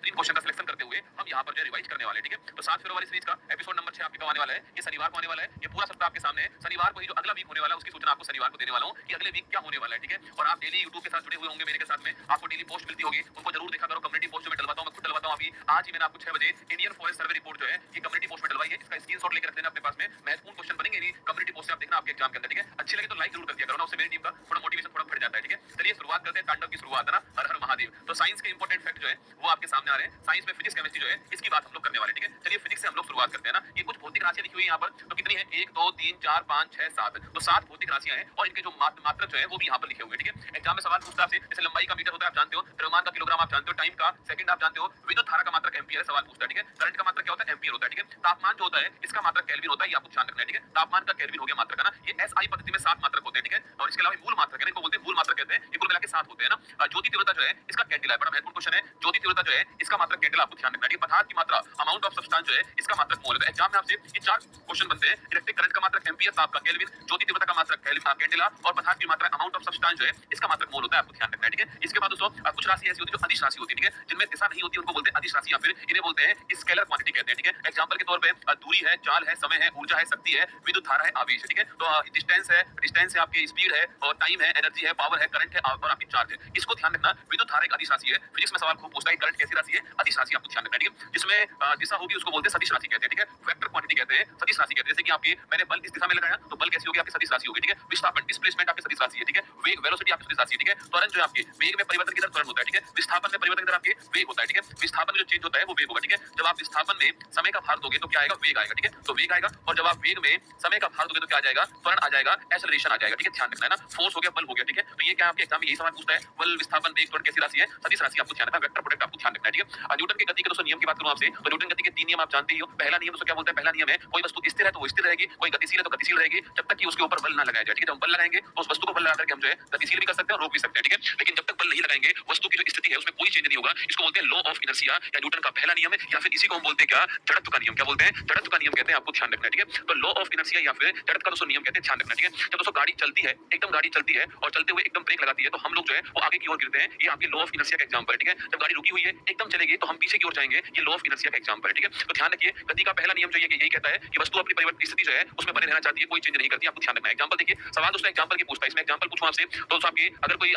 बेहतरीन क्वेश्चन का सिलेक्शन करते हुए हम यहाँ पर जो रिवाइज करने वाले हैं, ठीक है। तो 7 फरवरी सीरीज का एपिसोड नंबर 6 आपके आने वाला है, ये शनिवार को आने वाला है। ये पूरा सप्ताह आपके सामने है। शनिवार को ही जो अगला वीक होने वाला है उसकी सूचना आपको शनिवार को देने वाला हूँ कि अगले वीक क्या होने वाला है, ठीक है। और आप डेली यूट्यूब के साथ जुड़े हुए होंगे मेरे के साथ में, आपको डेली पोस्ट मिलती होगी, उनको जरूर देखा करो। कम्युनिटी पोस्ट जो मैं डलवाता हूँ, मैं खुद डलवाता हूँ। अभी आज ही मैंने आपको 6 बजे इंडियन फॉरेस्ट सर्वे रिपोर्ट जो है ये कम्युनिटी पोस्ट में डलवाई है। इसका स्क्रीनशॉट लेकर रख लेना अपने पास में। महत्वपूर्ण क्वेश्चन बनेंगे नहीं कम्युनिटी पोस्ट से, आप देखना आपके एग्जाम के अंदर, ठीक है। अच्छी लगे तो लाइक जरूर कर दिया करो ना, उससे मेरी टीम का थोड़ा मोटिवेशन थोड़ा बढ़ जाता है, ठीक है। चलिए शुरुआत करते हैं, तांडव की शुरुआत है ना। हर हर महादेव। तो साइंस के इंपॉर्टेंट फैक्ट जो है वो आपके सामने आ रहे हैं। साइंस में फिजिक्स केमिस्ट्री जो है इसकी बात हम लोग करने वाले, ठीक है। चलिए फिजिक्स से हम लोग शुरुआत करते हैं ना। ये कुछ भौतिक राशियां लिखी हुई है यहाँ पर, तो कितनी है 1 2 3 4 5 6 7, तो 7 भौतिक राशियां हैं और इनके जो मात्रक जो है वो भी यहाँ पर लिखे हुए हैं, ठीक है। एग्जाम में सवाल पूछता है आपसे, जैसे लंबाई का मीटर होता है आप जानते हो, द्रव्यमान का किलोग्राम आप जानते हो, टाइम का सेकंड आप जानते हो, विद्युत धारा का मात्रक एम्पियर सवाल पूछता है, ठीक है। करंट का मात्रक क्या होता है, एम्पियर होता है, ठीक है। तापमान जो होता है इसका मात्रक केल्विन होता है, ये आपको ध्यान रखना है, ठीक है। तापमान का केल्विन हो गया मात्रक, है ना। ये एसआई पद्धति में 7 मात्रक होते हैं, ठीक है। और इसके अलावा मूल मात्रक है, इनको बोलते हैं मूल मात्रक कहते हैं। ये कुल मिला के 7 होते हैं ना। ज्योति तीव्रता जो है इसका कैंडिला है, बड़ा महत्वपूर्ण क्वेश्चन है। ज्योति तीव्रता जो है इसका मात्रक कैंडिला, आपको ध्यान रखना है, ठीक है। पदार्थ की मात्रा अमाउंट ऑफ सब्सटेंस जो है इसका मात्रक मोल है। एग्जाम में आपसे ये 4 क्वेश्चन बनते हैं। इलेक्ट्रिक करंट का मात्रक एम्पियर, ताप का केल्विन, ज्योति तीव्रता का मात्रक कैंडिला और पदार्थ की मात्रा अमाउंट ऑफ सब्सटेंस जो है इसका मात्रक मोल होता है, आपको ध्यान रखना है, ठीक है। इसके बाद दोस्तों कुछ राशि ऐसी होती है जो अदिश राशि होती है, ठीक है, जिनमें दिशा नहीं होती उनको बोलते हैं अदिश राशि या फिर इन्हें बोलते हैं स्केलर क्वांटिटी कहते हैं, ठीक है। एग्जांपल के तौर पे दूरी है, चाल है, समय है, ऊर्जा है, शक्ति है, विद्युत धारा है, आवेश है, ठीक है। तो डिस्टेंस है, आपकी स्पीड है और टाइम है, एनर्जी है, पावर है, करंट है और आपकी चार्ज है। इसको ध्यान रखना। विद्युत धारा एक अदिश राशि है। फिजिक्स में सवाल खूब पूछता है करंट कैसी राशि है, अदिश राशि, आपको ध्यान रखना है, ठीक है। जिसमें दिशा होगी उसको बोलते हैं सदिश राशि कहते हैं, ठीक है। वेक्टर क्वांटिटी कहते हैं, सदिश राशि कहते हैं। जैसे कि आपकी मैंने बल इस दिशा में लगाया तो बल कैसी होगी, आपकी सदिश राशि होगी, ठीक है। विस्थापन डिस्प्लेसमेंट आपकी सदिश राशि है, ठीक है। वेग वेलोसिटी आपकी सदिश राशि है, ठीक है। त्वरण जो है आपके वेग में परिवर्तन की दर त्वरण होता है, ठीक है। विस्थापन में परिवर्तन की दर आपके वेग होता है, ठीक है। विस्थापन में जो चेंज होता है वो वेग होगा, ठीक है। जब आप विस्थापन में समय का भाग दोगे तो क्या आएगा, वेग आएगा, ठीक है। तो वेग आएगा और जब आप वेग में समय का भाग दोगे तो क्या आ जाएगा, त्वरण आ जाएगा, एक्सेलरेशन आ जाएगा, ठीक है। ध्यान रखना है ना। फोर्स हो गया, बल हो गया, ठीक है। तो ये क्या आपके एग्जाम में यही सवाल पूछता है, बल विस्थापन वेग त्वरण कैसी राशि है, सदिश राशि, आपको ध्यान रखना है। वेक्टर प्रोडक्ट आपको ध्यान रखना है, ठीक है। न्यूटन की गति के दोस्तों नियम की बात करूं आपसे, तो न्यूटन गति के 3 नियम आप जानते ही हो। पहला नियम दोस्तों क्या बोलता है, पहला नियम है कोई वस्तु स्थिर है तो वो स्थिर रहेगी, कोई गतिशील है तो गतिशील रहेगी, जब तक कि उसके ऊपर बल ना लगाया जाए, ठीक है। जब बल लगाएंगे तो उस वस्तु को बल लगा करके हम जो है गतिशील भी कर सकते हैं और रोक भी सकते हैं, ठीक है। लेकिन जब तक बल नहीं लगाएंगे वस्तु की जो स्थिति है उसमें कोई चेंज नहीं होगा। इसको बोलते हैं लॉ ऑफ इनर्शिया या न्यूटन का पहला नियम है, या फिर इसी को हम बोलते हैं क्या, जड़त्व का नियम। क्या बोलते हैं, जड़त्व का नियम कहते हैं, आपको ध्यान रखना है, ठीक है। तो लॉ ऑफ इनर्शिया या फिर जड़त्व का दोस्तों नियम कहते हैं, ध्यान रखना, ठीक है। जब दोस्तों गाड़ी चलती है, एकदम गाड़ी चलती है और चलते हुए एकदम ब्रेक लगाती है तो हम लोग जो है वो आगे की ओर गिरते हैं, ये आपकी लॉ ऑफ इनर्शिया का एग्जांपल है, ठीक है। जब गाड़ी रुकी हुई है एकदम चलेगी तो हम पीछे की ओर जाएंगे, ये लॉ ऑफ इनर्शिया का एग्जांपल है, ठीक है। तो ध्यान रखिए गति का पहला नियम जो है यही कहता है कि वस्तु अपनी परिवर्तित स्थिति जो है उसमें बने रहना चाहती है, कोई चेंज नहीं करती, आपको ध्यान रखना है। एग्जांपल देखिए, सवाल दोस्तों एग्जांपल की पूछता है, इसमें एग्जांपल पूछूं आपसे तो दोस्तों आपके अगर कोई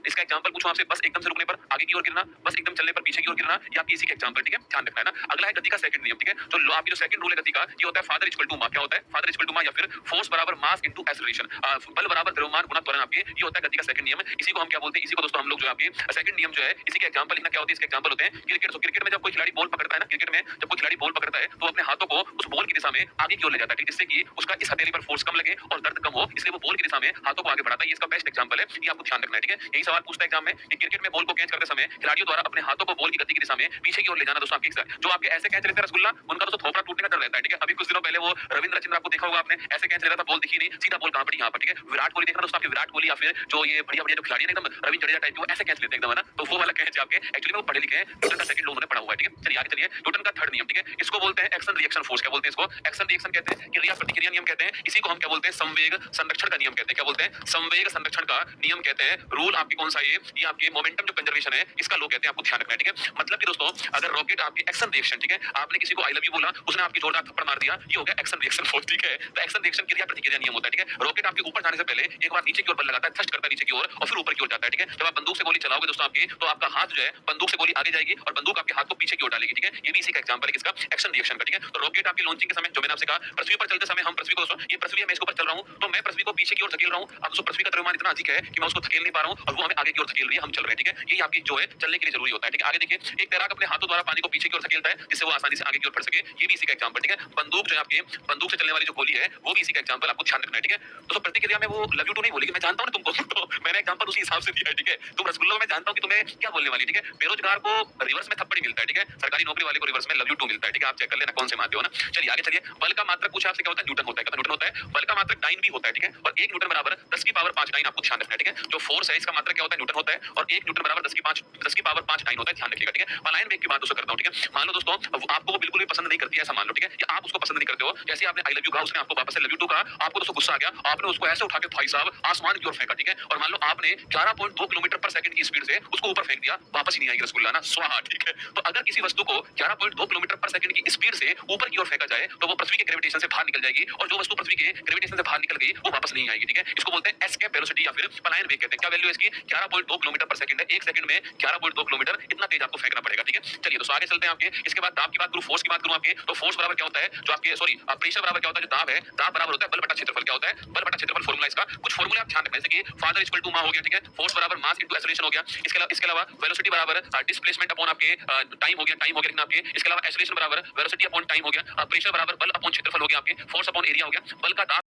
इसका एग्जांपल पूछूं आपसे, बस एकदम से रुकने पर आगे की ओर गिरना, बस एकदम चलने पर पीछे की ओर गिरना, ये आपकी इसी का एग्जांपल, ठीक है। ध्यान रखना है ना। अगला है गति का सेकंड नियम, ठीक है। तो आपकी जो सेकंड रूल है गति का ये होता है फादर इक्वल टू मा। क्या होता है, फादर इक्वल टू मा या फिर फोर्स बराबर मास इनटू एक्सेलरेशन, बल बराबर द्रव्यमान गुना त्वरण, आपके ये होता है गति का सेकंड नियम। इसी को हम क्या बोलते हैं, इसी को दोस्तों हम लोग जो आपके सेकंड नियम जो है इसी के एग्जांपल लिखना, क्या होते हैं इसके एग्जांपल होते हैं क्रिकेट। तो क्रिकेट में जब कोई खिलाड़ी बॉल पकड़ता है ना, क्रिकेट में जब कोई खिलाड़ी बॉल पकड़ता है तो अपने हाथों को उस बॉल की दिशा में आगे की ओर ले जाता है, ठीक, जिससे कि उसका इस हथेली पर फोर्स कम लगे और दर्द कम हो, इसलिए वो बॉल की दिशा में हाथों को आगे बढ़ाता है। ये इसका बेस्ट एग्जांपल है, ये आपको ध्यान रखना है, ठीक है। यही सवाल पूछता है एग्जाम में कि क्रिकेट में बॉल को कैच करते समय खिलाड़ियों द्वारा अपने हाथों को बॉल की गति की दिशा में पीछे की ओर ले जाना दोस्तों आपके जो आपके ऐसे कैच लेते हैं रसगुल्ला, उनका दोस्तों थोपड़ा टूटने का डर रहता है, ठीक है। अभी कुछ दिनों पहले वो रविंद्र रचिंद्र आपको देखा होगा आपने, ऐसे कैच ले रहा था, बॉल दिखी नहीं, सीधा बॉल कहां पड़ी यहां पर, ठीक है। विराट कोहली देखना दोस्तों आपके, विराट कोहली या फिर जो ये बढ़िया बढ़िया जो खिलाड़ी है एकदम रविंद्र जडेजा टाइप के, वो ऐसे कैच लेते हैं एकदम, है ना। तो वो वाला कैच आपके एक्चुअली में वो पढ़े लिखे हैं, न्यूटन का सेकंड लॉ उन्होंने पढ़ा हुआ है, ठीक है। चलिए आगे चलिए, न्यूटन का थर्ड नियम, ठीक है। इसको बोलते हैं एक्शन रिएक्शन फोर्स। क्या बोलते हैं इसको, एक्शन रिएक्शन कहते हैं, क्रिया प्रतिक्रिया नियम कहते हैं। इसी को हम क्या बोलते हैं, संवेग संरक्षण का नियम कहते हैं। क्या बोलते हैं, संवेग संरक्षण का नियम कहते हैं। रूल आपकी कौन सा है, ये आपके मोमेंटम जो कंजर्वेशन है इसका लॉ कहते हैं, आपको ध्यान रखना है, ठीक है। मतलब कि दोस्तों अगर रॉकेट आपकी एक्शन रिएक्शन, ठीक है, आपने किसी को आई लव यू बोला, उसने आपकी जोरदार थप्पड़ मार दिया, ये हो गया एक्शन रिएक्शन फोर्स, ठीक है। तो एक्शन रिएक्शन क्रिया प्रतिक्रिया नियम होता है, ठीक है। रॉकेट आपके ऊपर जाने से पहले एक बार नीचे की ओर बल लगाता है, थ्रस्ट करता है नीचे की ओर और फिर ऊपर की ओर जाता है, ठीक है। जब आप बंदूक से गोली चलाओगे दोस्तों आपकी, तो आपका हाथ जो है बंदूक से गोली आगे जाएगी और बंदूक आपके हाथ को पीछे की ओर डालेगी, ठीक है। ये भी इसी का एग्जांपल है किसका, एक्शन रिएक्शन का, ठीक है। तो रॉकेट आपकी लॉन्चिंग के समय जो मैंने आपसे कहा, पृथ्वी पर चलते समय हम पृथ्वी को दोस्तों, ये पृथ्वी है, मैं इसके ऊपर चल रहा हूं तो मैं पृथ्वी को पीछे की ओर धकेल रहा हूं। अब दोस्तों पृथ्वी का द्रव्यमान इतना अधिक है कि मैं उसको धकेल नहीं पा रहा हूं और वो हमें आगे की ओर धकेल रही है, हम चल रहे हैं, ठीक है। ये आपकी जो है चलने के लिए जरूरी होता है, ठीक है। आगे देखिए, एक तैराक अपने हाथों द्वारा पानी को पीछे की ओर धकेलता है जिससे वो आसानी से आगे की ओर बढ़ सके, ये भी इसी का एग्जांपल, ठीक है। बंदूक जो है आपकी, बंदूक से चलने वाली जो गोली है वो भी इसी का एग्जांपल, आपको ध्यान रखना है, ठीक है। दोस्तों प्रतिक्रिया में वो लव यू टू नहीं बोलेगी, मैं जानता हूं ना तुमको, तो मैंने एग्जांपल उसी हिसाब से दिया है, ठीक है। तुम रसगुल्ला, मैं जानता हूं कि तुम्हें क्या बोलने वाली, ठीक है। बेरोजगार को रिवर्स में थप्पड़ मिलता है, ठीक है। सरकारी नौकरी वाले को रिवर्स में लव यू टू मिलता है, ठीक है। आप चेक कर लेना कौन से मानते हो ना। चलिए आगे चलिए, बल का मात्रक पूछा आपसे, क्या होता है, न्यूटन होता है, कितना न्यूटन होता है। बल का मात्रक डाइन भी होता है, ठीक है। और 1 न्यूटन बराबर 10 की पावर 5 डाइन, आपको ध्यान रखना है, ठीक है। जो फोर्स है इसका मात्रक क्या होता है, न्यूटन होता है और 1 न्यूटन बराबर 10 की पावर 5 डाइन होता है, ध्यान रखिएगा, ठीक है। पलायन मैं एक की बात दोस्तों करता हूँ, ठीक है। मान लो दोस्तों आपको वो बिल्कुल भी पसंद नहीं करती है, ऐसा मान लो, ठीक है, या आप उसको पसंद नहीं करते हो। जैसे आपने आई लव यू कहा, उसने आपको वापस से लव यू टू कहा, आपको दोस्तों गुस्सा आ गया, आपने उसको ऐसे उठा के भाई साहब आसमान की ओर फेंका, ठीक है। और मान लो आपने 11.2 किलोमीटर पर सेकंड की स्पीड से उसको ऊपर फेंक दिया, वापस ही नहीं आएगी रसगुल्ला ना, स्वाहा, ठीक है। तो अगर किसी वस्तु को 11.2 किलोमीटर पर सेकंड की स्पीड से ऊपर की ओर फेंका जाए तो वो पृथ्वी के ग्रेविटेशन से बाहर निकल जाएगी, और जो वस्तु पृथ्वी के ग्रेविटेशन से बाहर निकल गई वो वापस नहीं आएगी, ठीक है। इसको बोलते हैं एस्केप वेलोसिटी या फिर पलायन वेग कहते हैं। क्या वैल्यू है इसकी? 11.2 किलोमीटर पर सेकंड है, एक सेकंड में 11.2 किलोमीटर, इतना तेज आपको फेंकना पड़ेगा, ठीक है। चलिए दोस्तों आगे चलते हैं आपके। इसके बाद दाब की बात करूं, फोर्स की बात करूं आपके, तो फोर्स बराबर क्या होता है, जो आपके सॉरी प्रेशर बराबर क्या होता है, जो दाब है, दाब बराबर होता है बल बटा क्षेत्रफल। क्या होता है? बल बटा क्षेत्रफल। फॉर्मूला इसका कुछ फॉर्मूले आप ध्यान रखना, जैसे कि फादर इक्वल टू मास हो गया, ठीक है। फोर्स बराबर मास इनटू एक्सेलरेशन हो गया। इसके अलावा वेलोसिटी बराबर डिस्प्लेसमेंट अपॉन आपके टाइम हो गया, लेकिन आपके इसके अलावा एक्सेलरेशन बराबर वेलोसिटी अपॉन टाइम हो गया। प्रेशर बराबर बल अपॉन क्षेत्रफल हो गया, आपके फोर्स अपॉन एरिया हो गया। बल का दाब